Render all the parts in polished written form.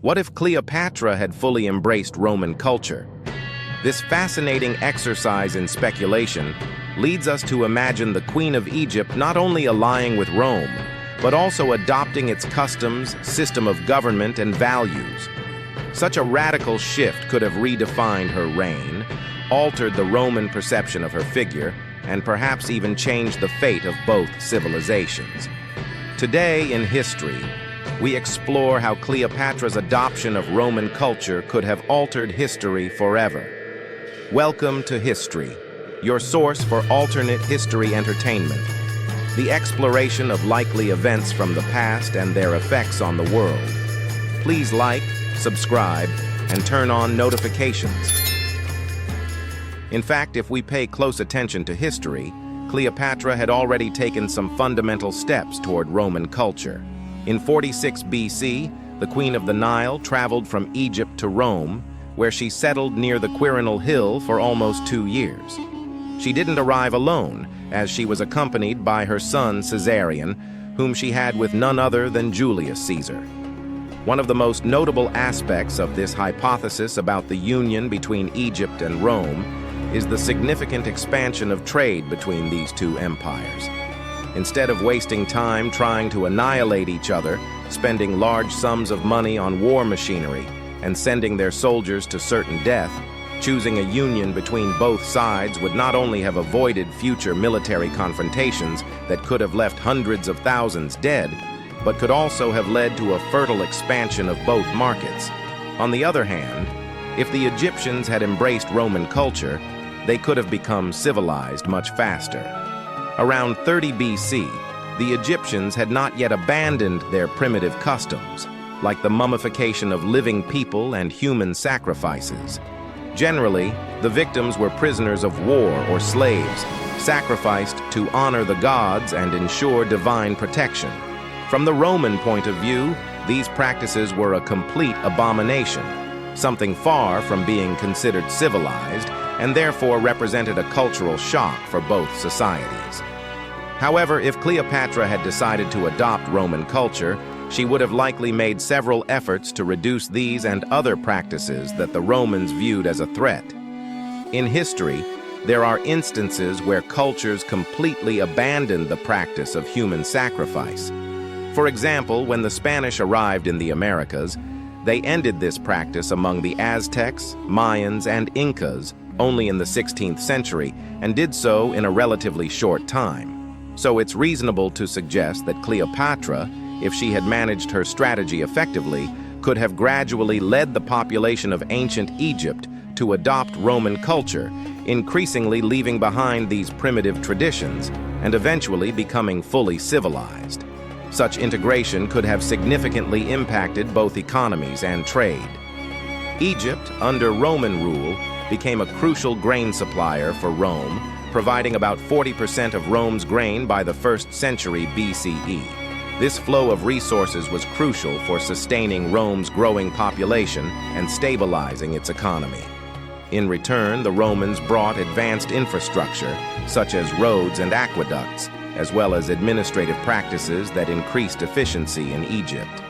What if Cleopatra had fully embraced Roman culture? This fascinating exercise in speculation leads us to imagine the Queen of Egypt not only allying with Rome, but also adopting its customs, system of government, and values. Such a radical shift could have redefined her reign, altered the Roman perception of her figure, and perhaps even changed the fate of both civilizations. Today in history, we explore how Cleopatra's adoption of Roman culture could have altered history forever. Welcome to Histri, your source for alternate history entertainment, the exploration of likely events from the past and their effects on the world. Please like, subscribe, and turn on notifications. In fact, if we pay close attention to history, Cleopatra had already taken some fundamental steps toward Roman culture. In 46 BC, the Queen of the Nile traveled from Egypt to Rome, where she settled near the Quirinal Hill for almost 2 years. She didn't arrive alone, as she was accompanied by her son Caesarion, whom she had with none other than Julius Caesar. One of the most notable aspects of this hypothesis about the union between Egypt and Rome is the significant expansion of trade between these two empires. Instead of wasting time trying to annihilate each other, spending large sums of money on war machinery, and sending their soldiers to certain death, choosing a union between both sides would not only have avoided future military confrontations that could have left hundreds of thousands dead, but could also have led to a fertile expansion of both markets. On the other hand, if the Egyptians had embraced Roman culture, they could have become civilized much faster. Around 30 BC, the Egyptians had not yet abandoned their primitive customs, like the mummification of living people and human sacrifices. Generally, the victims were prisoners of war or slaves, sacrificed to honor the gods and ensure divine protection. From the Roman point of view, these practices were a complete abomination, something far from being considered civilized, and therefore represented a cultural shock for both societies. However, if Cleopatra had decided to adopt Roman culture, she would have likely made several efforts to reduce these and other practices that the Romans viewed as a threat. In history, there are instances where cultures completely abandoned the practice of human sacrifice. For example, when the Spanish arrived in the Americas, they ended this practice among the Aztecs, Mayans, and Incas only in the 16th century, and did so in a relatively short time. So it's reasonable to suggest that Cleopatra, if she had managed her strategy effectively, could have gradually led the population of ancient Egypt to adopt Roman culture, increasingly leaving behind these primitive traditions and eventually becoming fully civilized. Such integration could have significantly impacted both economies and trade. Egypt, under Roman rule, became a crucial grain supplier for Rome, providing about 40% of Rome's grain by the 1st century BCE. This flow of resources was crucial for sustaining Rome's growing population and stabilizing its economy. In return, the Romans brought advanced infrastructure, such as roads and aqueducts, as well as administrative practices that increased efficiency in Egypt.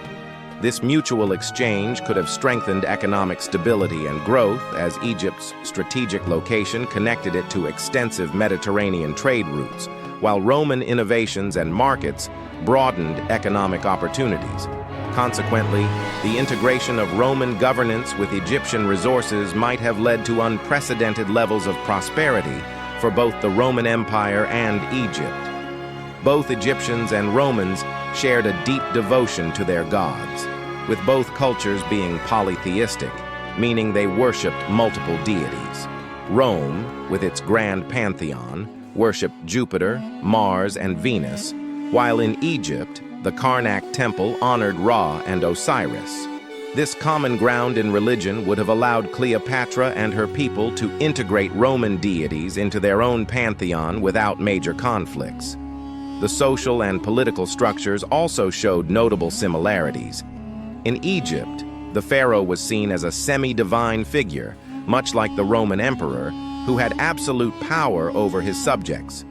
This mutual exchange could have strengthened economic stability and growth, as Egypt's strategic location connected it to extensive Mediterranean trade routes, while Roman innovations and markets broadened economic opportunities. Consequently, the integration of Roman governance with Egyptian resources might have led to unprecedented levels of prosperity for both the Roman Empire and Egypt. Both Egyptians and Romans shared a deep devotion to their gods, with both cultures being polytheistic, meaning they worshipped multiple deities. Rome, with its grand pantheon, worshipped Jupiter, Mars, and Venus, while in Egypt, the Karnak temple honored Ra and Osiris. This common ground in religion would have allowed Cleopatra and her people to integrate Roman deities into their own pantheon without major conflicts. The social and political structures also showed notable similarities. In Egypt, the pharaoh was seen as a semi-divine figure, much like the Roman emperor, who had absolute power over his subjects.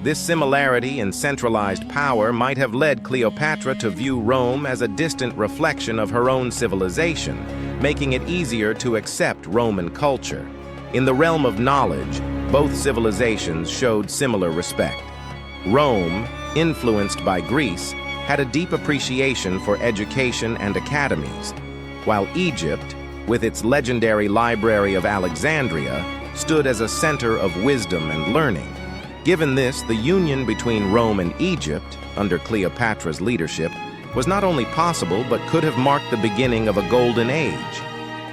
This similarity in centralized power might have led Cleopatra to view Rome as a distant reflection of her own civilization, making it easier to accept Roman culture. In the realm of knowledge, both civilizations showed similar respect. Rome, influenced by Greece, had a deep appreciation for education and academies, while Egypt, with its legendary Library of Alexandria, stood as a center of wisdom and learning. Given this, the union between Rome and Egypt, under Cleopatra's leadership, was not only possible but could have marked the beginning of a golden age.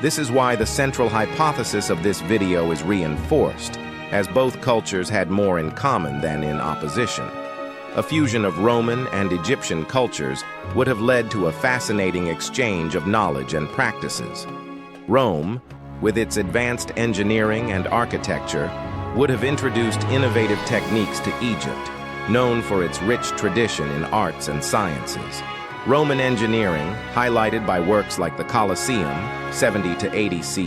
This is why the central hypothesis of this video is reinforced, as both cultures had more in common than in opposition. A fusion of Roman and Egyptian cultures would have led to a fascinating exchange of knowledge and practices. Rome, with its advanced engineering and architecture, would have introduced innovative techniques to Egypt, known for its rich tradition in arts and sciences. Roman engineering, highlighted by works like the Colosseum, 70 to 80 CE,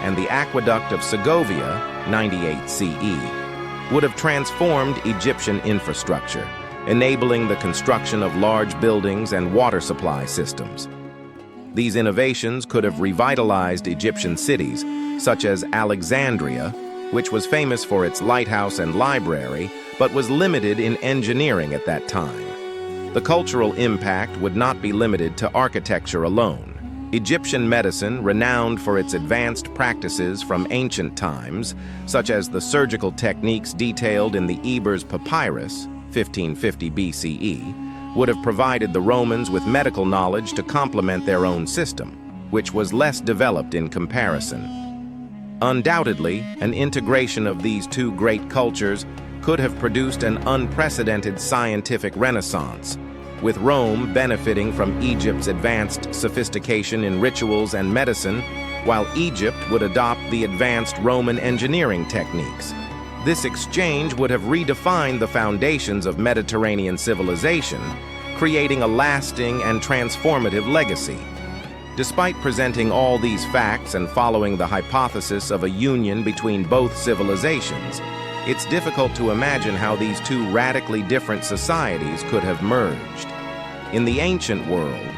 and the Aqueduct of Segovia, 98 CE, would have transformed Egyptian infrastructure, enabling the construction of large buildings and water supply systems. These innovations could have revitalized Egyptian cities, such as Alexandria, which was famous for its lighthouse and library, but was limited in engineering at that time. The cultural impact would not be limited to architecture alone. Egyptian medicine, renowned for its advanced practices from ancient times, such as the surgical techniques detailed in the Ebers Papyrus, 1550 BCE, would have provided the Romans with medical knowledge to complement their own system, which was less developed in comparison. Undoubtedly, an integration of these two great cultures could have produced an unprecedented scientific renaissance, with Rome benefiting from Egypt's advanced sophistication in rituals and medicine, while Egypt would adopt the advanced Roman engineering techniques. This exchange would have redefined the foundations of Mediterranean civilization, creating a lasting and transformative legacy. Despite presenting all these facts and following the hypothesis of a union between both civilizations, it's difficult to imagine how these two radically different societies could have merged. In the ancient world,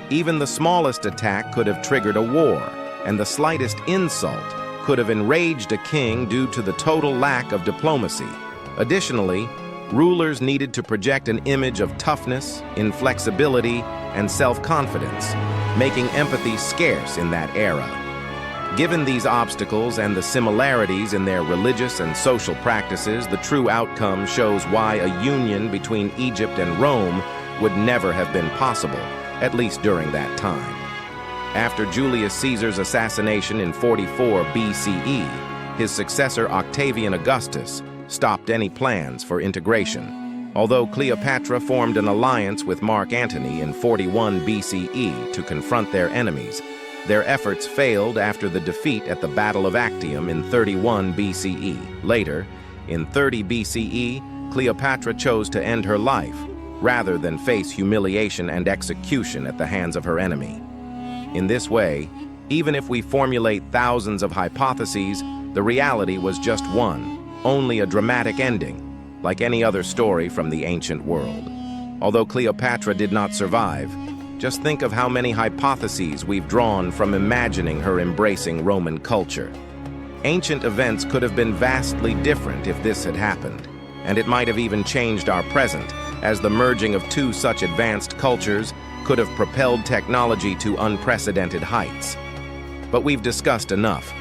even the smallest attack could have triggered a war, and the slightest insult could have enraged a king due to the total lack of diplomacy. Additionally, rulers needed to project an image of toughness, inflexibility, and self-confidence, making empathy scarce in that era. Given these obstacles and the similarities in their religious and social practices, the true outcome shows why a union between Egypt and Rome would never have been possible, at least during that time. After Julius Caesar's assassination in 44 BCE, his successor Octavian Augustus stopped any plans for integration. Although Cleopatra formed an alliance with Mark Antony in 41 BCE to confront their enemies, their efforts failed after the defeat at the Battle of Actium in 31 BCE. Later, in 30 BCE, Cleopatra chose to end her life, rather than face humiliation and execution at the hands of her enemy. In this way, even if we formulate thousands of hypotheses, the reality was just one, only a dramatic ending, like any other story from the ancient world. Although Cleopatra did not survive, just think of how many hypotheses we've drawn from imagining her embracing Roman culture. Ancient events could have been vastly different if this had happened, and it might have even changed our present, as the merging of two such advanced cultures could have propelled technology to unprecedented heights. But we've discussed enough.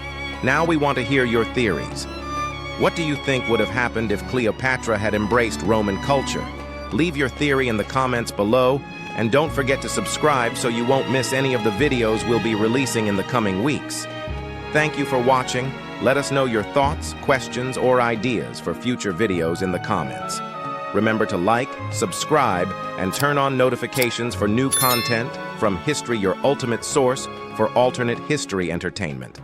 Now we want to hear your theories. What do you think would have happened if Cleopatra had embraced Roman culture? Leave your theory in the comments below, and don't forget to subscribe so you won't miss any of the videos we'll be releasing in the coming weeks. Thank you for watching. Let us know your thoughts, questions, or ideas for future videos in the comments. Remember to like, subscribe, and turn on notifications for new content from Histri, your ultimate source for alternate history entertainment.